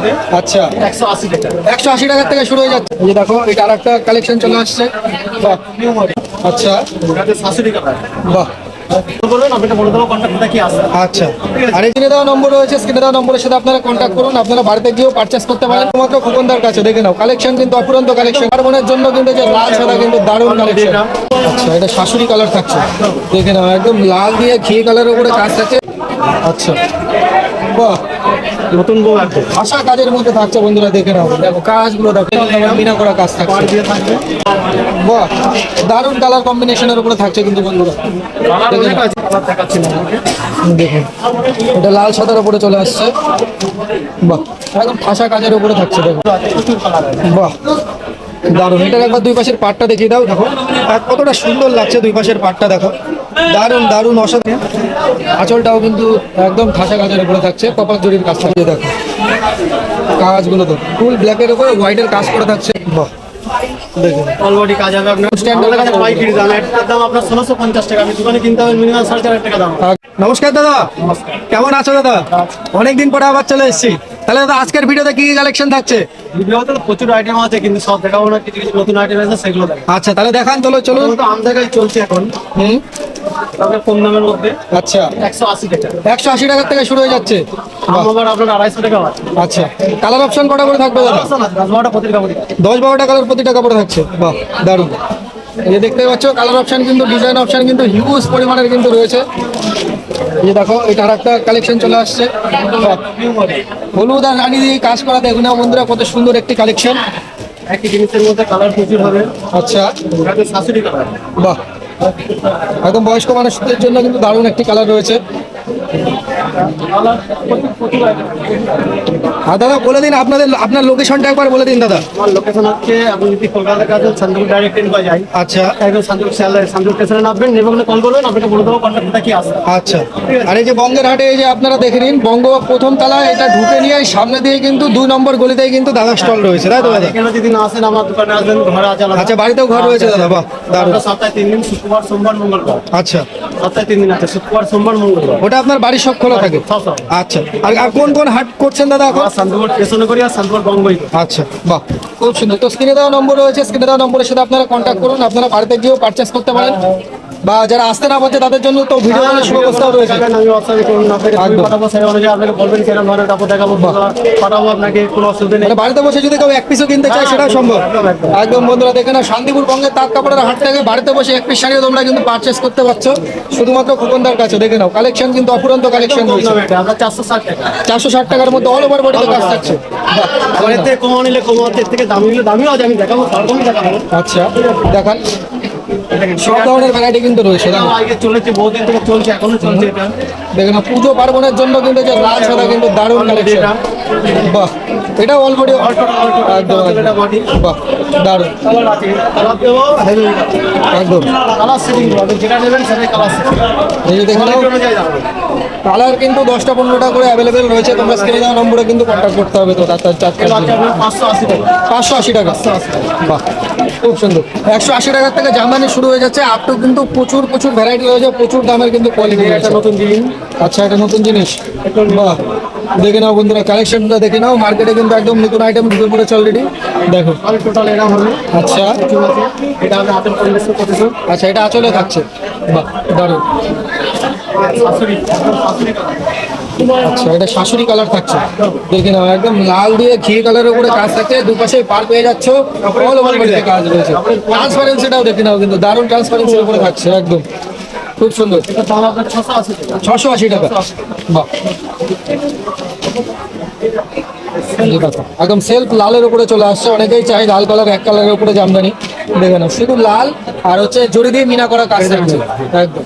মধ্যে। আচ্ছা 180 টাকা। 180 টাকা থেকে শুরু হয়ে যাচ্ছে। এই যে দেখো এটা আরেকটা কালেকশন চলে আসছে। বাহ, নিউ মডেল। আচ্ছা এটাতে 80 টাকা। বাহ, বলবেন আপনাকে বলে দেবো কন্ট্যাক্টটা কি আছে। আচ্ছা। আর স্ক্রিনে দেওয়া নম্বর রয়েছে, স্ক্রিনে দেওয়া নম্বরের সাথে আপনারা কন্ট্যাক্ট করুন, আপনারা বাড়িতে গিয়েও পারচেস করতে পারেন। মাত্র খোকনদার কাছে দেখে নাও কালেকশন কিন্তু অপুরন্ত কালেকশন। পার্বণের জন্য কিন্তু যে লাল সাদা কিন্তু দারুণ কালেকশন। আচ্ছা এটা শাশুড়ি কালার থাকছে, দেখে নাও একদম লাল দিয়ে ঘি কালারের উপরে কাজ থাকছে। আচ্ছা বাহ, নতুন বউ একদম আশা কাজের মধ্যে থাকছে বন্ধুরা, দেখে নাও দেখো কাজগুলো দেখো বিনা করা কাজ থাকছে। পার দিয়ে থাকবে। বাহ, দারুণ কালার কম্বিনেশনের উপরে থাকছে কিন্তু বন্ধুরা। কালার অনেক আছে, কালার দেখাচ্ছি না আপনাকে। দেখুন এটা লাল সাদার উপরে চলে আসছে। বাহ, একদম ঠাসা কাজের উপরে থাকছে দেখো। প্রচুর কালার আছে। বাহ, দারুণ। এটার একবার দুই পাশের পাটটা দেখিয়ে দাও, দেখো আর কতটা সুন্দর লাগছে দুই পাশের পাটটা দেখো, দারুণ দারুণ অসাধারণ। আঁচলটাও কিন্তু একদম ঠাসা কাজের উপরে থাকছে, কপাল জরির কাজ থাকছে দেখো। কাজগুলো তো ফুল ব্ল্যাকের উপরে হোয়াইটের কাজ করে থাকছে। বাহ, দেখুন অলরেডি কাজ হবে আপনার স্ট্যান্ডার্ড কাছে পাইকারি দাম। এটার দাম আপনার 1650 টাকা। আমি দোকানে কিনতে হবে মিনিমাম 4500 টাকা দাম। নমস্কার দাদা, কেমন আছো দাদা? অনেকদিন পরে আবার চলে এসেছি। তাহলে দাদা আজকের ভিডিওতে কি কালেকশন থাকছে? ভিডিওতে প্রচুর আইটেম আছে কিন্তু সব দেখাবো না, কিছু কিছু নতুন আইটেম আছে সেগুলো দেখাবো। আচ্ছা তাহলে দেখান, চলো চলুন। তো আম জায়গায় চলছে এখন হুম, তবে কম দামের মধ্যে। আচ্ছা 180 টাকা। 180 টাকা থেকে শুরু হয়ে যাচ্ছে। আম আবার আপনার 250 টাকা আছে। আচ্ছা কালার অপশন কটা করে থাকবে দাদা? 10-12টা প্রতিটা কাপড়। 10-12টা কালার প্রতিটা কাপড়ে থাকছে। বাহ, দারুণ। এই যে দেখতে পাচ্ছ কালার অপশন কিন্তু ডিজাইন অপশন কিন্তু হিউজ পরিমাণের কিন্তু রয়েছে। এই যে দেখো এটা আরেকটা কালেকশন চলে আসছে। বাহ, হলুদ আর রানী দিয়ে কাজ করা দেখুন না বন্ধুরা, কত সুন্দর একটি কালেকশন। একই জিনিসের মধ্যে কালার প্রচুর হবে। আচ্ছা এটাতে 60 টাকা। বাহ, একদম বয়স্ক মানুষদের জন্য কিন্তু দারুণ একটি কালার রয়েছে। কালার প্রচুর আইটেম। আর দাদা বলে দিন আপনার লোকেশনটা একবার বলে দিন দাদা। আমার লোকেশন হচ্ছে আপনি যদি কলকাতার কাছে শান্তিপুর ডাইরেক্ট ট্রেন পাওয়া যায়। আচ্ছা একদম শান্তিপুর স্টেশনে নামবেন, নেমে ওখানে কল করবেন, আপনাকে বলে দেবো কন্ট্যাক্টটা কি আছে। আচ্ছা। আর এই যে বঙ্গের হাটে এই যে আপনারা দেখে নিন, বঙ্গ প্রথম তলায় এটা ঢুকে নিয়ে সামনে দিয়ে কিন্তু 2 নম্বর গলিতেই কিন্তু দাদা স্টল রয়েছে, তাই তো দাদা? এখানে যদি না আসেন আমার দোকানে আসবেন, ঘরে আছে আলাদা। আচ্ছা বাড়িতেও ঘর রয়েছে দাদা, বাহ দারুণ। আমরা সপ্তাহে 3 দিন, শুক্রবার সোমবার মঙ্গলবার। আচ্ছা সপ্তাহে 3 দিন আছে, শুক্রবার সোমবার মঙ্গলবার। ওটা আপনার বাড়ির সব খোলা থাকে? সব। আচ্ছা। আর কোন কোন হাট করছেন দাদা এখন? আর শান্তিপুর স্টেশনে করি আর শান্তিপুর বঙ্গই করি। আচ্ছা বাহ, খুব সুন্দর। তো স্ক্রিনে দেওয়া নম্বর রয়েছে, স্ক্রিনে দেওয়া নম্বরের সাথে আপনারা কন্ট্যাক্ট করুন, আপনারা বাড়িতে গিয়েও পারচেস করতে পারেন। বা যারা আসতে না পারছে তাদের জন্য তো ভিডিও কলের সুব্যবস্থাও রয়েছে। আমি হোয়াটসঅ্যাপে করুন, আপনাকে ছবি একদম। পাঠাবো, সেই অনুযায়ী আপনাকে বলবেন কিরকম ধরনের কাপড় দেখাবো, পাঠাবো আপনাকে, কোনো অসুবিধা নেই। মানে বাড়িতে বসে যদি কেউ এক পিসও কিনতে চায় সেটাও সম্ভব। একদম, একদম। একদম বন্ধুরা দেখে না, শান্তিপুর বঙ্গের তাঁত কাপড়ের হাট থেকে বাড়িতে বসে এক পিস শাড়িও তোমরা কিন্তু পারচেস করতে পারছো শুধুমাত্র খোকনদার কাছে। দেখে নাও কালেকশন কিন্তু অপুরন্ত কালেকশন কম রয়েছে। দামে এটা আমরা 460 টাকা। 460 টাকার মধ্যে অল ওভার বডিতে কাজ থাকছে। বাহ, আর এর থেকে কমা নিলে কমা আছে, এর থেকে দামি নিলে দামিও আছে, আমি দেখাবো সরকমই দেখাবো। আচ্ছা দেখান, সব ধরনের ভ্যারাইটি কিন্তু রয়েছে। দেখো আগে চলেছে, বহুদিন থেকে চলছে, এখনো চলছে এটা। দেখে না, পুজো পার্বণের জন্য কিন্তু যে লাল সাদা কিন্তু দারুণ কালেকশন। বাহ, এটা অলরেডি একদম এটা বডি বাহ, দারুণ কালার আছে, কালার দেবো হেভি একদম। কালার সেটিং করবো, আপনি যেটা নেবেন সেটাই কালার সেটিং। এই যে দেখে নাও কোয়ালিটি অনুযায়ী দাম। কালার কিন্তু 10টা-15টা করে অ্যাভেলেবেল রয়েছে। তোমরা স্ক্রিনে দেওয়া নম্বরে কিন্তু কন্ট্যাক্ট করতে হবে। তো তার এগুলো আছে আপনার 580 টাকা। 580 টাকা। বাহ, খুব সুন্দর। 180 টাকার থেকে জামদানি শুরু হয়ে যাচ্ছে, আপ টু কিন্তু প্রচুর প্রচুর ভ্যারাইটি রয়েছে, প্রচুর দামের কিন্তু কোয়ালিটি এটা রয়েছে। নতুন ডিজাইন। আচ্ছা এটা নতুন জিনিস। বাহ, দেখে নাও বন্ধুরা কালেকশনটা দেখে নাও। মার্কেটে কিন্তু একদম নতুন আইটেম ঢুকে পড়েছে অলরেডি। দেখো আমি টোটাল এরকম হবে। আচ্ছা প্রচুর আছে। এটা আমি হাতের পরিবেশন করতেছি। আচ্ছা, এটা আঁচলে থাকছে। বাহ, দারুণ। শাশুড়ি, একদম শাশুড়ি কালার। আচ্ছা এটা শাশুড়ি কালার থাকছে, দেখে নাও একদম লাল দিয়ে ঘি কালারের উপরে কাজ থাকছে। দুপাশে পার পেয়ে যাচ্ছ, অল ওভার বডিতে কাজ রয়েছে। ট্রান্সপারেন্সিটাও দেখে নাও কিন্তু দারুণ ট্রান্সপারেন্সির উপরে থাকছে একদম, খুব সুন্দর। এটা দাম আপনার 680 টাকা। 680 টাকা। বাহ, এই দেখো, একদম সেলফ লালের উপরে চলে আসছে। অনেকেই চাই লাল কালার, এক কালারের উপরে জামদানি। দেখে নাও শুধু লাল আর হচ্ছে জড়ি দিয়ে মিনা করা কাজ থাকছে একদম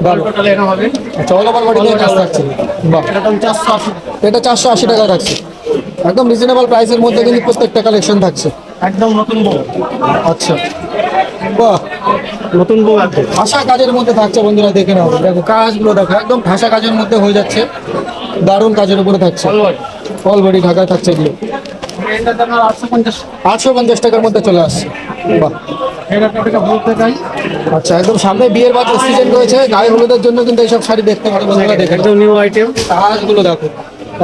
ভালো। টোটাল এরকম হবে। আচ্ছা অল ওভার বডিতে কাজ থাকছে। বাহ, এটা দাম 480 টাকা। এটা 480 টাকা থাকছে। একদম রিজনেবল প্রাইসের মধ্যে কিন্তু প্রত্যেকটা কালেকশন থাকছে। একদম নতুন বউ। আচ্ছা বাহ, নতুন বউ একদম। ঠাসা কাজের মধ্যে থাকছে বন্ধুরা, দেখে নাও। দেখো কাজগুলো দেখো, একদম ঠাসা কাজের মধ্যে হয়ে যাচ্ছে, দারুণ কাজের উপরে থাকছে। অল বডি ঢাকায় থাকছে এগুলো। এটা দাম 850 টাকা। 850 টাকার মধ্যে চলে আসছে। বাহ, এটা টাকা বলতে চাই। আচ্ছা একদম সামনে বিয়ের সিজন রয়েছে, গায়ে হলুদের জন্য কিন্তু এইসব শাড়ি দেখতে পারো বন্ধুরা। দেখে নাও একদম নিউ আইটেম। কাজগুলো দেখো,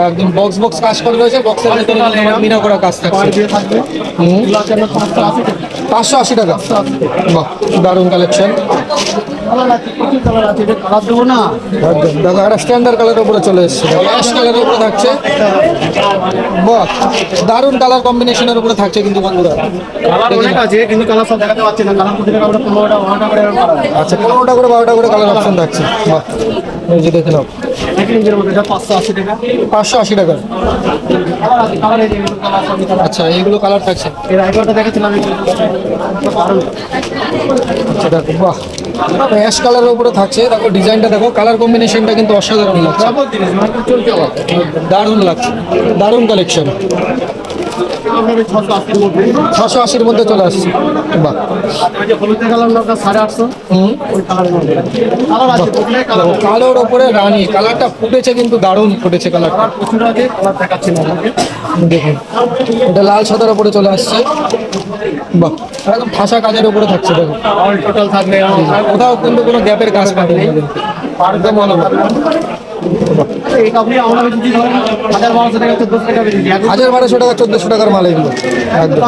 একদম বক্স বক্স কাজ করা রয়েছে, বক্সের ভিতরে মিনা করা কাজ থাকছে। দিয়ে থাকবে। এগুলো আছে আপনার 580 টাকা। 580 টাকা। বাহ, দারুণ কালেকশন। কালার আছে, প্রচুর কালার আছে, এটা কালার দেবো না। একদম দেখো, একটা স্ট্যান্ডার্ড কালারের উপরে চলে এসছে, অ্যাশ কালারের উপরে থাকছে। বাহ, দারুণ কালার কম্বিনেশনের উপরে থাকছে কিন্তু বন্ধুরা। কালার অনেক আছে, কিন্তু কালার সব দেখাতে পাচ্ছি না। কালার প্রতিটা কালার 15টা 12টা করে এরকম কালার আছে। আচ্ছা, 15টা করে 12টা করে কালার অপশন থাকছে। বাহ, এই যে দেখে নাও, এক ইঞ্চের মধ্যে এটা 580 টাকা। 580 টাকা। কালার আছে, কালার এই যে এগুলো কালার সবই কালার। আচ্ছা, এইগুলো কালার থাকছে। এর আগেরটা দেখাচ্ছিলাম এই যে, দারুণ। আচ্ছা দেখো, বাহ, অ্যাশ কালারের উপরে থাকছে। দেখো ডিজাইনটা দেখো, কালার কম্বিনেশনটা কিন্তু অসাধারণ লাগছে, ডাবল জিনিস মার্কেট চলতে হবে। দারুণ লাগছে, দারুণ কালেকশন। আপনাদের 680 এর মধ্যে 680-র মধ্যে চলে আসছে। বাহ, ওই যে হলুদ কালার আপনার 850 ওই কালারের মধ্যে কালার আছে, প্রতিটা কালার দেখো, কালোর ওপরে রানী কালারটা ফুটেছে, কিন্তু দারুণ ফুটেছে কালারটা। প্রচুর আছে, কালার দেখাচ্ছি না আপনাকে। দেখুন, এটা লাল সাদার উপরে চলে আসছে। বাহ, একদম ঠাসা কাজের উপরে থাকছে। দেখো, অল টোটাল থাকবে কোথাও কিন্তু কোনো গ্যাপের কাজ পাবেন না কিন্তু। একদম ভালো। এই কাপড়ে আমরা যদি ধরেন 1200 টাকা 1400 টাকা বেশি দিই। 1200 টাকা 1400 টাকার মাল এগুলো। একদম।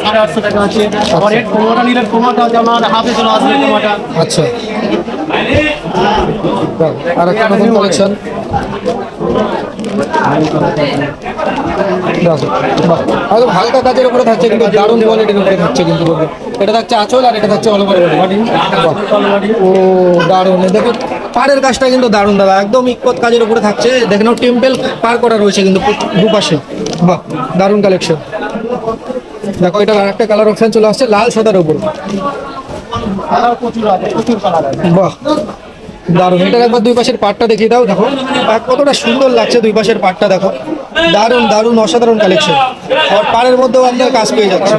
850 টাকা আছে। আবার এর কোমাটা নিলে কোমাটা যেমন হাফে চলে আসবে কোমাটা। আচ্ছা, আর একটা নতুন কালেকশন। একদম হালকা কাজের উপরে থাকছে, কিন্তু দারুণ কোয়ালিটির উপরে থাকছে কিন্তু বলবো। এটা থাকছে আঁচল, আর এটা থাকছে অল ওভার বডি। ও দারুণ, দেখো পাড়ের কাজটা কিন্তু দারুণ দাদা, একদম ইকত কাজের উপরে থাকছে। দেখে নাও, টেম্পেল পার করা রয়েছে কিন্তু দুপাশে। বাহ, দারুণ কালেকশন। দেখো, এটার আর একটা কালার অপশন চলে আসছে লাল সাদার উপর। কালার প্রচুর আছে, প্রচুর কালার আছে। বাহ, দারুণ। এটার একবার দুই পাশের পাটটা দেখিয়ে দাও। দেখো কতটা সুন্দর লাগছে দুই পাশের পাটটা। দেখো দারুণ দারুণ অসাধারণ কালেকশন। আর পাড়ের মধ্যেও আপনার কাজ পেয়ে যাচ্ছে।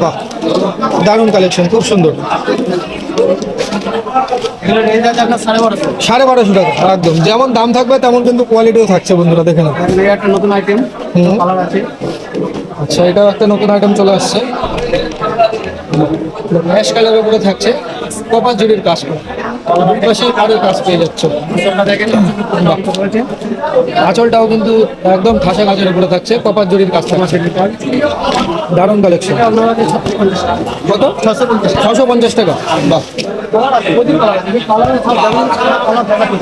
বাহ, দারুণ কালেকশন, খুব সুন্দর। এগুলো রেঞ্জ আছে আপনার 1250। 1250 টাকা। একদম যেমন দাম থাকবে তেমন কিন্তু কোয়ালিটিও থাকছে বন্ধুরা, দেখে নাও। এই একটা নতুন আইটেম, কালার আছে। আচ্ছা, এটাও একটা নতুন আইটেম চলে আসছে, অ্যাশ কালারের উপরে থাকছে, কপার জুড়ির কাজ করা। দুই পাশে কাজের কাজ পেয়ে যাচ্ছে। আঁচলটা দেখেন, দাম কত রয়েছে? আঁচলটাও কিন্তু একদম ঠাসা কাজের উপরে থাকছে, কপার জুড়ির কাজ থাকছে। দারুণ কালেকশন। আপনার আছে 650 টাকা। কত? 650 টাকা। 650 টাকা। বাহ, কালার আছে, প্রচুর কালার আছে। কালারের সব যেমন কালার দেখাচ্ছি।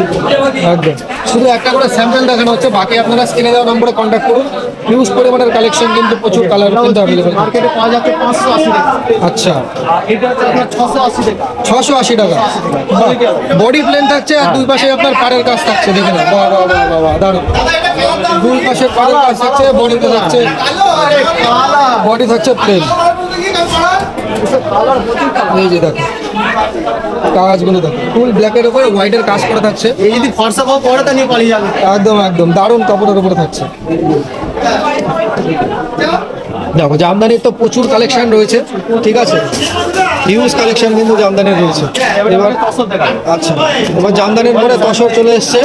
একদম। শুধু একটা করে স্যাম্পল দেখানো হচ্ছে, বাকি আপনারা স্ক্রিনে দেওয়া নম্বরে কন্ট্যাক্ট করুন। হিউজ পরিমাণের কালেকশন কিন্তু, প্রচুর কালার কিন্তু অ্যাভেলেবেল। মার্কেটে পাওয়া যাচ্ছে 580 টাকা। আচ্ছা, এটা হচ্ছে আপনার 680 টাকা। 680 টাকা। বডি প্লেন থাকছে, আর দুই পাশে আপনার পাড়ের কাজ থাকছে। দেখে না, বাহ বাহ বাহ বাহ বাহ, দারুণ। দুই পাশে পাড়ের কাজ থাকছে, বডিতে থাকছে, বডি থাকছে প্লেন। এই যে দেখো কাজগুলো, দেখো ফুল ব্ল্যাকের উপরে হোয়াইটের কাজ করে থাকছে। এই যদি ফর্সা পাও পরে তা নিয়ে পালিয়ে যাবে। একদম একদম দারুণ কাপড়ের উপরে থাকছে। দেখো, জামদানির তো প্রচুর কালেকশন রয়েছে, ঠিক আছে, হিউজ কালেকশন কিন্তু জামদানির রয়েছে। এবার আচ্ছা, এবার জামদানির পরে তসর চলে এসছে।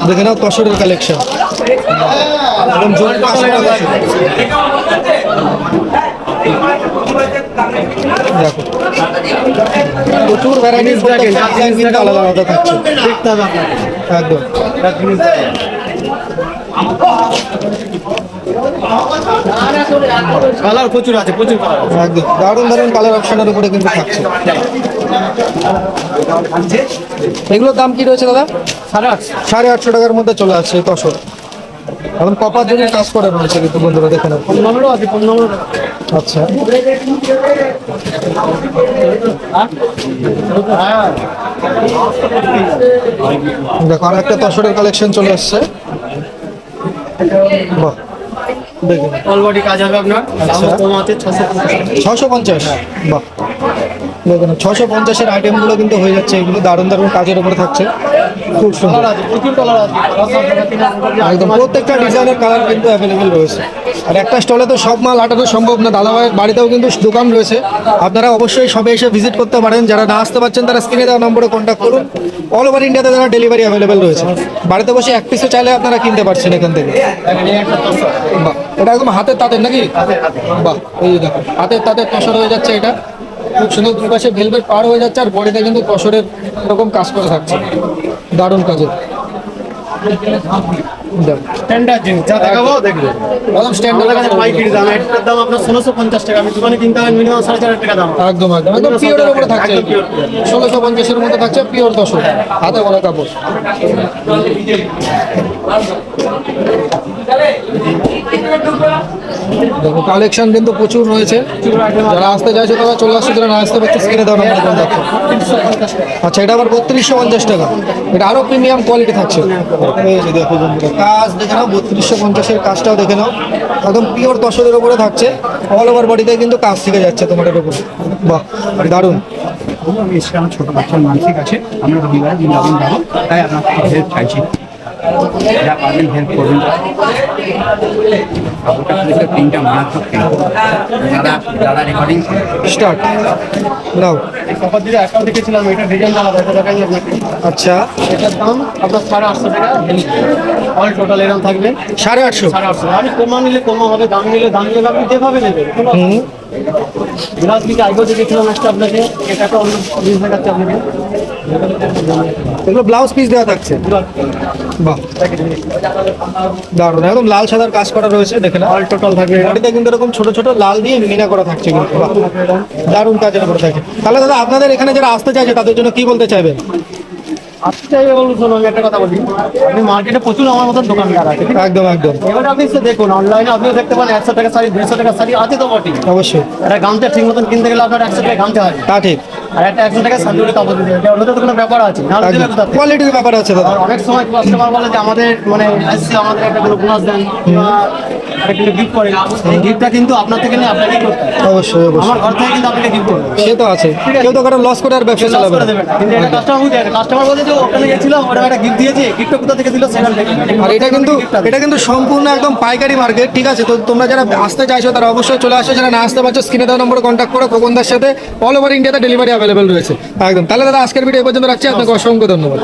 দেখে নাও তসরের কালেকশন, একদম জোর কাজ করা আছে। দেখো প্রচুর ভ্যারাইটিস ডিজাইন কিন্তু আলাদা আলাদা থাকছে। দেখতে হবে আপনাকে। একদম কালার প্রচুর আছে, প্রচুর কালার আছে। একদম দারুণ দারুণ কালার অপশনের উপরে কিন্তু থাকছে। এগুলোর দাম কি রয়েছে দাদা? 850। 850 টাকার মধ্যে চলে আসছে তসর। এখন কপার জন্য কাজ করে রয়েছে কিন্তু বন্ধুরা, দেখে নাও। 15 আছে, 15 টাকা। আচ্ছা, হ্যাঁ, দেখো আর একটা তসরের কালেকশন চলে আসছে। বাহ, দেখুন অল বডি কাজ হবে আপনার। দাম কম আছে, 650 টাকা। 650। বাহ, দেখুন 650-এর আইটেমগুলো কিন্তু হয়ে যাচ্ছে। এগুলো দারুণ দারুণ কাজের উপরে থাকছে, খুব সুন্দর। কালার আছে, প্রচুর কালার আছে। কালার সব দেখাচ্ছি না, একদম প্রত্যেকটা ডিজাইনের কালার কিন্তু অ্যাভেলেবেল রয়েছে। আর একটা স্টলে তো সব মাল আটানো সম্ভব না, দাদাভাইয়ের বাড়িতেও কিন্তু দোকান রয়েছে। আপনারা অবশ্যই সবে এসে ভিজিট করতে পারেন। যারা না আসতে পারছেন তারা স্ক্রিনে দেওয়া নম্বরে কন্ট্যাক্ট করুন। অল ওভার ইন্ডিয়াতে তারা ডেলিভারি অ্যাভেলেবেল রয়েছে। বাড়িতে বসে এক পিসও চাইলে আপনারা কিনতে পারছেন এখান থেকে। দেখেন, এই একটা তসর। বাহ, এটা একদম হাতের তাঁতের নাকি? বাহ, এই দেখো হাতের তাঁতের তসর হয়ে যাচ্ছে। এটা খুব সুন্দর, দুই পাশে ভেলভেট পার হয়ে যাচ্ছে, আর বডিতে কিন্তু তসরের এরকম কাজ করে থাকছে, দারুণ কাজের। স্ট্যান্ডার্ড জিনিস যা দেখাবো দেখবে একদম স্ট্যান্ডার্ড আমাদের কাছে পাইকারি দাম, এটার দাম আপনার 1650 টাকা, আমি দোকানে কিনতে হবে মিনিমাম 4500 টাকা দাম। একদম একদম একদম পিওরের উপরে থাকছে, একদম pure। 1650-এর মধ্যে থাকছে পিওর তসর, হাতে বলা কাপড়। দেখো কালেকশন কিন্তু প্রচুর রয়েছে, যারা আসতে চাইছে তারা চলে আসছে, যারা না আসতে পারছে স্ক্রিনে দেওয়া নাম্বার কন্ট্যাক্ট করো। 350 টাকা। আচ্ছা, এটা আবার 3250 টাকা, এটা আরো প্রিমিয়াম কোয়ালিটি থাকছে। এই যে দেখো বন্ধুরা, কাজ দেখে নাও, 3250-এর কাজটাও দেখে নাও, একদম পিওর তসরের উপরে থাকছে, অল ওভার বডিতে কিন্তু কাজ শিখে যাচ্ছে তোমাদের উপরে। বাহ, দারুণ। আমি এসে আমার ছোট বাচ্চার মানসিক আছে, আমরা রবিবার বৃন্দাবন যাবো, তাই আপনার হেল্প চাইছি, যা পারবেন হেল্প করবেন। কাপড়টা খুলে প্রিন্টটা মারাত্মক কিন্তু দাদা রেকর্ডিং স্টার্ট নাও। কপার দিয়ে অ্যাকাউন্ট দেখেছিলাম, এটা ডিজাইন আলাদা, এটা দেখাই আপনাকে। আচ্ছা, এটার দাম আপনার 850 টাকা, অল টোটাল এরকম থাকবে 850। 850। আমি কমা নিলে কমা হবে, দাম নিলে দাম নেবে, আপনি যেভাবে নেবেন। ব্লাউজ দিকে আগেও দেখেছিলাম একটা আপনাকে, এটা একটা অন্য জিনিস দেখাচ্ছে আপনাকে। এগুলো ব্লাউজ পিস দেওয়া থাকছে। বাহ, দারুণ, একদম লাল সাদার কাজ করা রয়েছে, দেখে না। অল টোটাল থাকবে বডিতে কিন্তু এরকম ছোট ছোট লাল দিয়ে মিনা করা থাকছে কিন্তু। বাহ, দারুণ কাজের উপরে থাকে। তাহলে দাদা আপনাদের এখানে যারা আসতে চাইছে তাদের জন্য কি বলতে চাইবেন? আসতে চাইবে বলুন। শোনো, আমি একটা কথা বলি, আপনি মার্কেটে প্রচুর আমার মতন দোকানদার আছে, ঠিক আছে? একদম একদম, এবারে আপনি এসে দেখুন, অনলাইনে আপনিও দেখতে পান 100 টাকা শাড়ি, 150 টাকা শাড়ি আছে তো বটেই। অবশ্যই, একটা গামছা ঠিক মতন কিনতে গেলে আপনার 100 টাকা গামছা হয়, তা ঠিক, আর একটা 100 টাকা শাড়ি কাপড় দিতে হবে, ওটাতে তো কোনো ব্যাপার আছে না, দিলে কোথা থেকে? কোয়ালিটির ব্যাপার আছে দাদা। আর অনেক সময় কাস্টমার বলে যে আমাদের মানে আসছে, আমাদের একটা কোনো বোনাস দেন বা একটা গিফট করেন, এই গিফটটা কিন্তু আপনার থেকে নিয়ে আপনাকেই করতে হবে। অবশ্যই অবশ্যই, আমার ঘর থেকে কিন্তু আপনাকে গিফট করবে, সে তো আছে, কেউ তো কারণ লস করে আর ব্যবসা লস চালাবে করে না। দেবেন না। কিন্তু এটা কাস্টমার বুঝে, কাস্টমার বলে যে ওখানে গেছিলাম, ওটা একটা গিফট দিয়েছে, গিফটটা কোথা থেকে দিল সেখান থেকে। আর এটা কিন্তু সম্পূর্ণ একদম পাইকারি মার্কেট, ঠিক আছে? তো তোমরা যারা আসতে চাইছো তারা অবশ্যই চলে আসো, যারা না আসতে পারছো স্ক্রিনে দেওয়া নম্বরে কন্ট্যাক্ট করো, খোকনদার সাথে অল ওভার ইন্ডিয়াতে ডেলিভারি অ্যাভেলেবেল রয়েছে। একদম, তাহলে দাদা আজকের ভিডিও এই পর্যন্ত রাখছি, আপনাকে অসংখ্য ধন্যবাদ।